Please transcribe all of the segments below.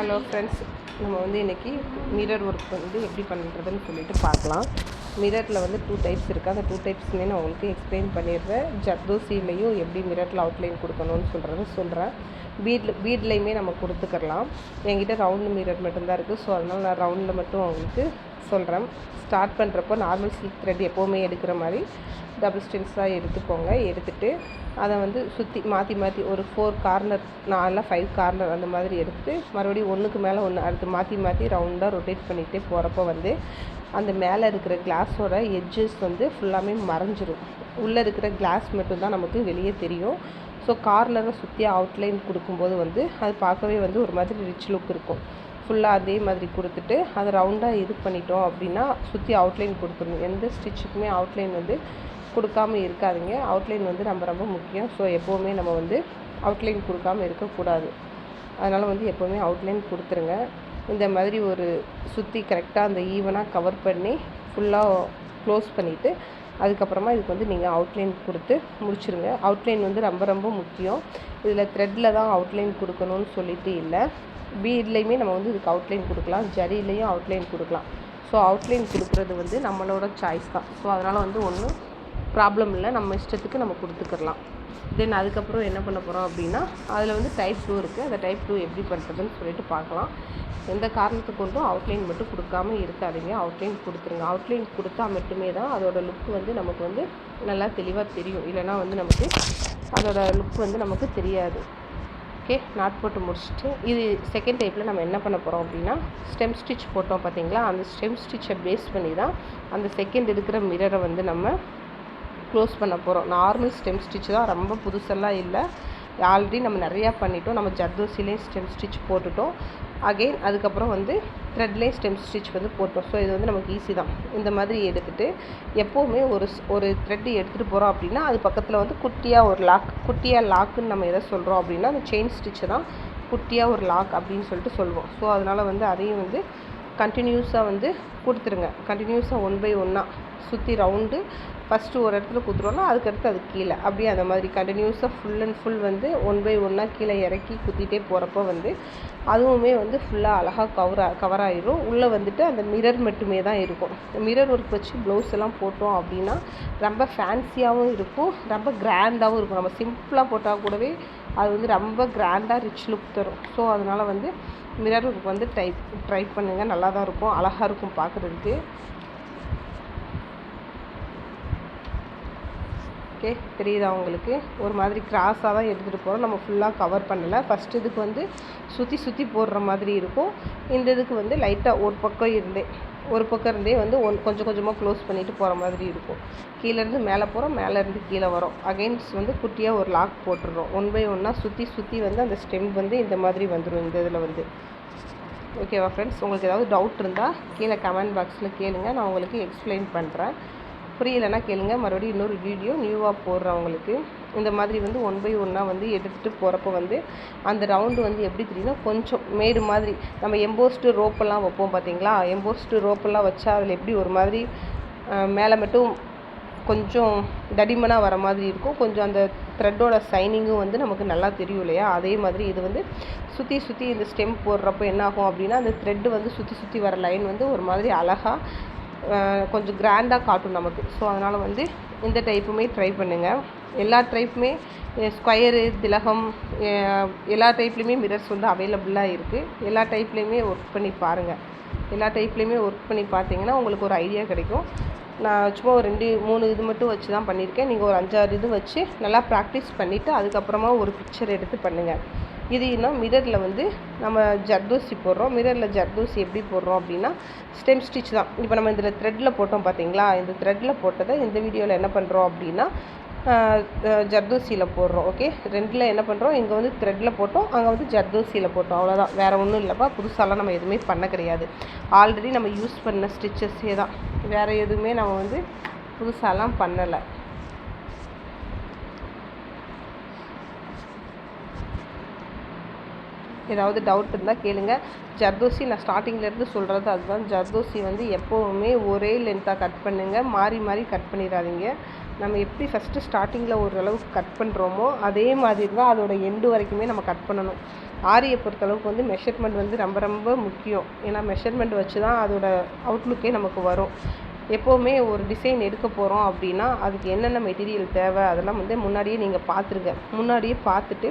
Hello friends, நம்ம வந்து இன்றைக்கி மிரர் ஒர்க் வந்து எப்படி பண்ணுறதுன்னு சொல்லிட்டு பார்க்கலாம். மிரரில் வந்து 2 டைப்ஸ் இருக்குது. அந்த 2 டைப்ஸுமே நான் உங்களுக்கு எக்ஸ்பிளைன் பண்ணிடுறேன். ஜர்தோசிலையும் எப்படி மிரரில் அவுட்லைன் கொடுக்கணும்னு சொல்கிறேன். பீட்லேயுமே நம்ம கொடுத்துக்கலாம். என்கிட்ட ரவுண்டு மிரர் மட்டும்தான் இருக்குது. ஸோ அதனால் நான் ரவுண்டில் மட்டும் உங்களுக்கு சொல்கிறேன். ஸ்டார்ட் பண்ணுறப்போ நார்மல் சில்க் த்ரெட் எப்போவுமே எடுக்கிற மாதிரி டபுள் ஸ்டின்ஸாக எடுத்துக்கோங்க. எடுத்துகிட்டு அதை வந்து சுற்றி மாற்றி ஒரு 4 கார்னர் 4 5 கார்னர் அந்த மாதிரி எடுத்து மறுபடியும் ஒன்றுக்கு மேலே ஒன்று அடுத்து மாற்றி ரவுண்டாக ரொட்டேட் பண்ணிகிட்டே போகிறப்போ வந்து அந்த மேலே இருக்கிற கிளாஸோட எட்ஜஸ் வந்து ஃபுல்லாமே மறைஞ்சிரும். உள்ளே இருக்கிற கிளாஸ் மட்டும்தான் நமக்கு வெளியே தெரியும். ஸோ கார்னரை சுற்றி அவுட்லைன் கொடுக்கும்போது வந்து அது பார்க்கவே வந்து ஒரு மாதிரி ரிச் லுக் இருக்கும். ஃபுல்லாக அதே மாதிரி கொடுத்துட்டு அதை ரவுண்டாக இது பண்ணிட்டோம் அப்படின்னா சுற்றி அவுட்லைன் கொடுத்துடணும். எந்த ஸ்டிச்சுக்குமே அவுட்லைன் வந்து கொடுக்காம இருக்காதிங்க. அவுட்லைன் வந்து ரொம்ப முக்கியம். ஸோ எப்போவுமே நம்ம வந்து அவுட்லைன் கொடுக்காமல் இருக்கக்கூடாது. அதனால் வந்து எப்போவுமே அவுட்லைன் கொடுத்துருங்க. இந்த மாதிரி ஒரு சுற்றி கரெக்டாக அந்த ஈவனாக கவர் பண்ணி ஃபுல்லாக க்ளோஸ் பண்ணிவிட்டு அதுக்கப்புறமா இதுக்கு வந்து நீங்கள் அவுட்லைன் கொடுத்து முடிச்சுருங்க. அவுட்லைன் வந்து ரொம்ப முக்கியம். இதில் த்ரெட்டில் தான் அவுட்லைன் கொடுக்கணும்னு சொல்லிட்டு இல்லை. பீட்லேயுமே நம்ம வந்து இதுக்கு அவுட்லைன் கொடுக்கலாம், ஜரிலையும் அவுட்லைன் கொடுக்கலாம். ஸோ அவுட்லைன் கொடுக்குறது வந்து நம்மளோட சாய்ஸ் தான். ஸோ அதனால் வந்து ஒன்றும் ப்ராப்ளம் இல்லை, நம்ம இஷ்டத்துக்கு நம்ம கொடுத்துக்கலாம். தென் அதுக்கப்புறம் என்ன பண்ண போகிறோம் அப்படின்னா அதில் வந்து டைப் 2 இருக்குது. அந்த டைப் 2 எப்படி பண்ணுறதுன்னு சொல்லிட்டு பார்க்கலாம். எந்த காரணத்துக்கு கொண்டும் அவுட்லைன் மட்டும் கொடுக்காம இருக்காதீங்க. அவுட்லைன் கொடுத்துருங்க. அவுட்லைன் கொடுத்தா மட்டுமே தான் அதோடய லுக் வந்து நமக்கு வந்து நல்லா தெளிவாக தெரியும். இல்லைனா வந்து நமக்கு அதோட லுக் வந்து நமக்கு தெரியாது. ஓகே, நாட் போட்டு முடிச்சுட்டு இது செகண்ட் டைப்பில் நம்ம என்ன பண்ண போகிறோம் அப்படின்னா ஸ்டெம் ஸ்டிச் போட்டோம் பார்த்தீங்களா, அந்த ஸ்டெம் ஸ்டிச்சை பேஸ் பண்ணி தான் அந்த செகண்ட் இருக்கிற மிரரை வந்து நம்ம க்ளோஸ் பண்ண போகிறோம். நார்மல் ஸ்டெம் ஸ்டிச் தான், ரொம்ப புதுசெல்லாம் இல்லை. ஆல்ரெடி நம்ம நிறையா பண்ணிட்டோம். நம்ம ஜர்தோசிலேயும் ஸ்டெம் ஸ்டிச் போட்டுட்டோம். அகெயின் அதுக்கப்புறம் வந்து த்ரெட்லேயும் ஸ்டெம் ஸ்டிச் வந்து போட்டோம். ஸோ இது வந்து நமக்கு ஈஸி தான். இந்த மாதிரி எடுத்துகிட்டு எப்போவுமே ஒரு த்ரெட்டு எடுத்துகிட்டு போகிறோம் அப்படின்னா அது பக்கத்தில் வந்து குட்டியாக லாக்குன்னு நம்ம எதை சொல்கிறோம் அப்படின்னா அந்த செயின் ஸ்டிச்சை தான் குட்டியாக ஒரு லாக் அப்படின்னு சொல்லிட்டு சொல்லுவோம். ஸோ அதனால் வந்து அதையும் வந்து கண்டினியூஸாக வந்து கொடுத்துருங்க. கண்டினியூஸாக 1 by 1 சுற்றி ரவுண்டு ஃபஸ்ட்டு ஒரு இடத்துல குத்துறோன்னா அதுக்கடுத்து அது கீழே அப்படியே அந்த மாதிரி கண்டினியூஸாக ஃபுல் அண்ட் ஃபுல் வந்து 1 by 1 கீழே இறக்கி குத்திகிட்டே போகிறப்போ வந்து அதுவுமே வந்து ஃபுல்லாக அழகாக கவர் ஆகிடும். உள்ளே வந்துட்டு அந்த மிரர் மட்டுமே தான் இருக்கும். மிரர் ஒர்க் வச்சு ப்ளவுஸ் எல்லாம் போட்டோம் அப்படின்னா ரொம்ப ஃபேன்சியாகவும் இருக்கும், ரொம்ப கிராண்டாகவும் இருக்கும். நம்ம சிம்பிளாக போட்டால் கூடவே அது வந்து ரொம்ப கிராண்டாக ரிச் லுக் தரும். ஸோ அதனால் வந்து மிரர் ஒர்க் வந்து ட்ரை பண்ணுங்கள். நல்லா தான் இருக்கும், அழகாக இருக்கும் பார்க்குறதுக்கு. ஓகே, தெரியுதா உங்களுக்கு? ஒரு மாதிரி கிராஸாக தான் எடுத்துகிட்டு போகிறோம். நம்ம ஃபுல்லாக கவர் பண்ணலை. ஃபஸ்ட் இதுக்கு வந்து சுற்றி போடுற மாதிரி இருக்கும். இந்த இதுக்கு வந்து லைட்டாக ஒரு பக்கம் இருந்தே வந்து கொஞ்சம் கொஞ்சமாக க்ளோஸ் பண்ணிவிட்டு போகிற மாதிரி இருக்கும். கீழேருந்து மேலே போகிறோம், மேலேருந்து கீழே வரோம். அகைன்ஸ் வந்து குட்டியாக ஒரு லாக் போட்டுடுறோம். 1 by 1 சுற்றி வந்து அந்த ஸ்டெம் வந்து இந்த மாதிரி வந்துடும். இந்த இதில் வந்து ஓகேவா ஃப்ரெண்ட்ஸ்? உங்களுக்கு ஏதாவது டவுட் இருந்தால் கீழே கமெண்ட் பாக்ஸில் கேளுங்க, நான் உங்களுக்கு எக்ஸ்பிளைன் பண்ணுறேன். புரியலைன்னா கேளுங்க, மறுபடியும் இன்னொரு வீடியோ நியூவாக போடுறவங்களுக்கு. இந்த மாதிரி வந்து 1 by 1 வந்து எடுத்துகிட்டு போகிறப்போ வந்து அந்த ரவுண்டு வந்து எப்படி தெரியும்னா கொஞ்சம் மேடு மாதிரி நம்ம எம்போஸ்டு ரோப்பெல்லாம் வைப்போம் பார்த்தீங்களா, எம்போஸ்டு ரோப்பெல்லாம் வச்சா அதில் எப்படி ஒரு மாதிரி மேலே மட்டும் கொஞ்சம் தடிமனாக வர மாதிரி இருக்கும். கொஞ்சம் அந்த த்ரெட்டோட சைனிங்கும் வந்து நமக்கு நல்லா தெரியும் இல்லையா? அதே மாதிரி இது வந்து சுற்றி இந்த ஸ்டெம் போடுறப்போ என்ன ஆகும் அப்படின்னா அந்த த்ரெட்டு வந்து சுற்றி வர லைன் வந்து ஒரு மாதிரி அழகாக கொஞ்சம் கிராண்டாக காட்டும் நமக்கு. ஸோ அதனால் வந்து இந்த டைப்புமே ட்ரை பண்ணுங்கள். எல்லா டைப்புமே ஸ்கொயரு, திலகம், எல்லா டைப்லேயுமே மிரர்ஸ் வந்து அவைலபிளாக இருக்குது. எல்லா டைப்லேயுமே ஒர்க் பண்ணி பாருங்கள். எல்லா டைப்லேயுமே ஒர்க் பண்ணி பார்த்தீங்கன்னா உங்களுக்கு ஒரு ஐடியா கிடைக்கும். நான் சும்மா ஒரு 2 3 இது மட்டும் வச்சு தான் பண்ணியிருக்கேன். நீங்கள் ஒரு 5 6 இது வச்சு நல்லா ப்ராக்டிஸ் பண்ணிவிட்டு அதுக்கப்புறமா ஒரு பிக்சர் எடுத்து பண்ணுங்கள். இது இன்னும் மிரரில் வந்து நம்ம ஜர்தோசி போடுறோம். மிரரில் ஜர்தோசி எப்படி போடுறோம் அப்படின்னா ஸ்டெம் ஸ்டிச் தான். இப்போ நம்ம இதில் த்ரெட்டில் போட்டோம் பார்த்தீங்களா, இந்த த்ரெட்டில் போட்டதை இந்த வீடியோவில் என்ன பண்ணுறோம் அப்படின்னா ஜர்தோசியில் போடுறோம். ஓகே, 2ல் என்ன பண்ணுறோம், இங்கே வந்து த்ரெட்டில் போட்டோம், அங்கே வந்து ஜர்தோசியில் போட்டோம். அவ்வளோதான், வேறு ஒன்றும் இல்லைப்பா. புதுசாலாம் நம்ம எதுவுமே பண்ண கிடையாது. ஆல்ரெடி நம்ம யூஸ் பண்ண ஸ்டிச்சஸே தான், வேறு எதுவுமே நம்ம வந்து புதுசாலாம் பண்ணலை. ஏதாவது டவுட் இருந்தால் கேளுங்க. ஜர்தோசி நான் ஸ்டார்டிங்லேருந்து சொல்கிறது அதுதான். ஜர்தோசி வந்து எப்போவுமே ஒரே லென்த்தாக கட் பண்ணுங்கள், மாறி கட் பண்ணிடாதீங்க. நம்ம எப்படி ஃபஸ்ட்டு ஸ்டார்டிங்கில் ஓரளவுக்கு கட் பண்ணுறோமோ அதே மாதிரி தான் அதோட எண்டு வரைக்குமே நம்ம கட் பண்ணணும். ஆரியை பொறுத்தளவுக்கு வந்து மெஷர்மெண்ட் வந்து ரொம்ப ரொம்ப முக்கியம். ஏன்னா மெஷர்மெண்ட் வச்சு தான் அதோட அவுட்லுக்கே நமக்கு வரும். எப்போவுமே ஒரு டிசைன் எடுக்க போகிறோம் அப்படின்னா அதுக்கு என்னென்ன மெட்டீரியல் தேவை அதெல்லாம் வந்து முன்னாடியே நீங்கள் பார்த்துருங்க. முன்னாடியே பார்த்துட்டு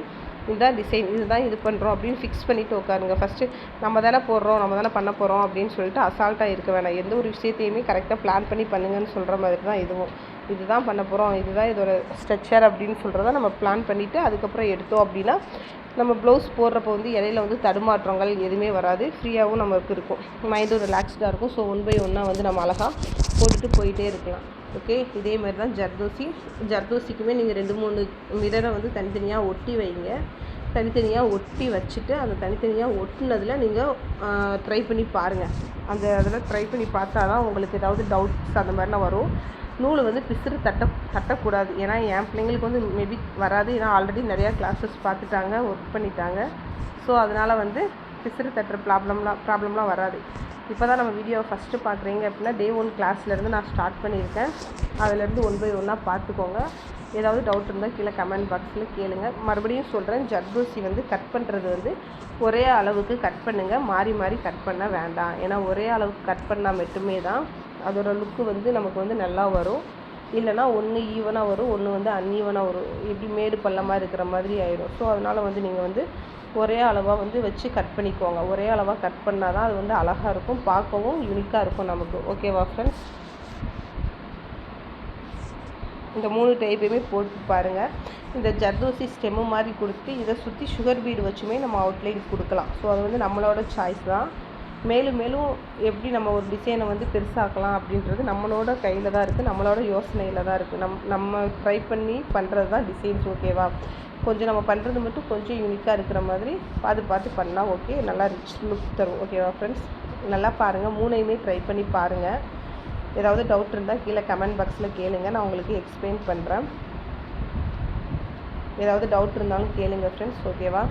இதுதான் டிசைன், இதுதான் இது பண்ணுறோம் அப்படின்னு ஃபிக்ஸ் பண்ணிவிட்டு உட்காருங்க. ஃபஸ்ட்டு நம்ம தானே போடுறோம், நம்ம தானே பண்ண போகிறோம் அப்படின்னு சொல்லிட்டு அசால்ட்டாக இருக்க வேணாம். எந்த ஒரு விஷயத்தையுமே கரெக்டாக பிளான் பண்ணி பண்ணுங்கன்னு சொல்கிற மாதிரி தான் இதுவும். இதுதான் பண்ண போகிறோம், இதுதான் இதோட ஸ்ட்ரக்சர் அப்படின்னு சொல்கிறத நம்ம பிளான் பண்ணிவிட்டு அதுக்கப்புறம் எடுத்தோம் அப்படின்னா நம்ம ப்ளவுஸ் போடுறப்போ வந்து இடையில வந்து தடுமாற்றங்கள் எதுவுமே வராது. ஃப்ரீயாகவும் நமக்கு இருக்கும், மைண்டும் ரிலாக்ஸ்டாக இருக்கும். ஸோ 1 by 1 வந்து நம்ம அழகாக போட்டுட்டு போயிட்டே இருக்கலாம். ஓகே, இதே மாதிரி தான் ஜர்தோசிக்குமே நீங்கள் 2-3 மிரரை வந்து தனித்தனியாக ஒட்டி வைங்க. தனித்தனியாக ஒட்டி வச்சுட்டு அந்த தனித்தனியாக ஒட்டினதில் நீங்கள் ட்ரை பண்ணி பாருங்கள். அதில் ட்ரை பண்ணி பார்த்தா தான் உங்களுக்கு ஏதாவது டவுட்ஸ் அந்த மாதிரிலாம் வரும். நூல் வந்து பிசுறு தட்டக்கூடாது. ஏன்னா என் பிள்ளைங்களுக்கு வந்து மேபி வராது. ஏன்னா ஆல்ரெடி நிறையா கிளாஸஸ் பார்த்துட்டாங்க, ஒர்க் பண்ணிட்டாங்க. ஸோ அதனால் வந்து பிசுறு தட்டுற ப்ராப்ளம்லாம் வராது. இப்போ தான் நம்ம வீடியோவை ஃபஸ்ட்டு பார்க்குறீங்க அப்படின்னா Day 1 கிளாஸ்லேருந்து நான் ஸ்டார்ட் பண்ணியிருக்கேன். அதிலேருந்து 1 by 1 பார்த்துக்கோங்க. ஏதாவது டவுட் இருந்தால் கீழே கமெண்ட் பாக்ஸில் கேளுங்க. மறுபடியும் சொல்கிறேன், ஜர்தோசி வந்து கட் பண்ணுறது வந்து ஒரே அளவுக்கு கட் பண்ணுங்கள், மாறி மாறி கட் பண்ண வேண்டாம். ஏன்னா ஒரே அளவுக்கு கட் பண்ணால் மட்டுமே தான் அதோட லுக்கு வந்து நமக்கு வந்து நல்லா வரும். இல்லைனா ஒன்று ஈவனாக வரும், ஒன்று வந்து அன்ஈவனாக வரும். இப்படி மேடு பள்ளமாக இருக்கிற மாதிரி ஆயிடும். ஸோ அதனால் வந்து நீங்கள் வந்து ஒரே அளவாக வந்து வச்சு கட் பண்ணிக்கோங்க. ஒரே அளவாக கட் பண்ணால் தான் அது வந்து அழகாக இருக்கும், பார்க்கவும் யூனிக்காக இருக்கும் நமக்கு. ஓகேவா ஃப்ரெண்ட்ஸ்? இந்த 3 டைப்பையுமே போட்டு பாருங்கள். இந்த ஜர்தோசி ஸ்டெம்மு மாதிரி கொடுத்து இதை சுற்றி சுகர் பீடு வச்சுமே நம்ம அவுட்லைன் கொடுக்கலாம். ஸோ அது வந்து நம்மளோட சாய்ஸ் தான். மேலும் மேலும் எப்படி நம்ம ஒரு டிசைனை வந்து பெருசாக்கலாம் அப்படின்றது நம்மளோட கையில் தான் இருக்குது, நம்மளோட யோசனையில் தான் இருக்குது. நம்ம ட்ரை பண்ணி பண்ணுறது தான் டிசைன்ஸ். ஓகேவா? கொஞ்சம் நம்ம பண்ணுறது மட்டும் கொஞ்சம் யூனிக்காக இருக்கிற மாதிரி பார்த்து பண்ணால் ஓகே, நல்லா ரிச் லுக் தரும். ஓகேவா ஃப்ரெண்ட்ஸ்? நல்லா பாருங்கள், 3யுமே ட்ரை பண்ணி பாருங்கள். ஏதாவது டவுட் இருந்தால் கீழே கமெண்ட் பாக்ஸில் கேளுங்க, நான் உங்களுக்கு எக்ஸ்பிளைன் பண்ணுறேன். ஏதாவது டவுட் இருந்தாலும் கேளுங்க ஃப்ரெண்ட்ஸ். ஓகேவா?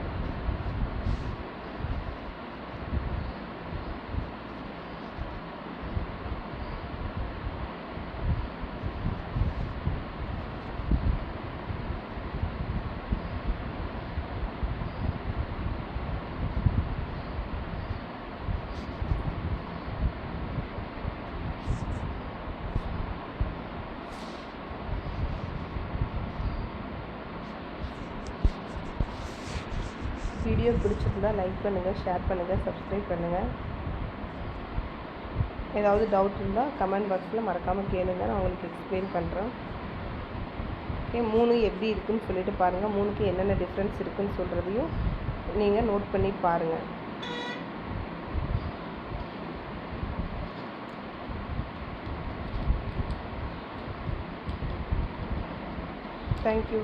வீடியோ பிடிச்சிருந்தா லைக் பண்ணுங்கள், ஷேர் பண்ணுங்கள், சப்ஸ்கிரைப் பண்ணுங்கள். ஏதாவது டவுட் இருந்தால் கமெண்ட் பாக்ஸில் மறக்காமல் கேளுங்க, நான் உங்களுக்கு எக்ஸ்பிளைன் பண்ணுறேன். ஓகே, 3 எப்படி இருக்குன்னு சொல்லிட்டு பாருங்கள். 3க்கு என்னென்ன டிஃப்ரென்ஸ் இருக்குன்னு சொல்கிறதையும் நீங்கள் நோட் பண்ணி பாருங்கள். தேங்க்யூ.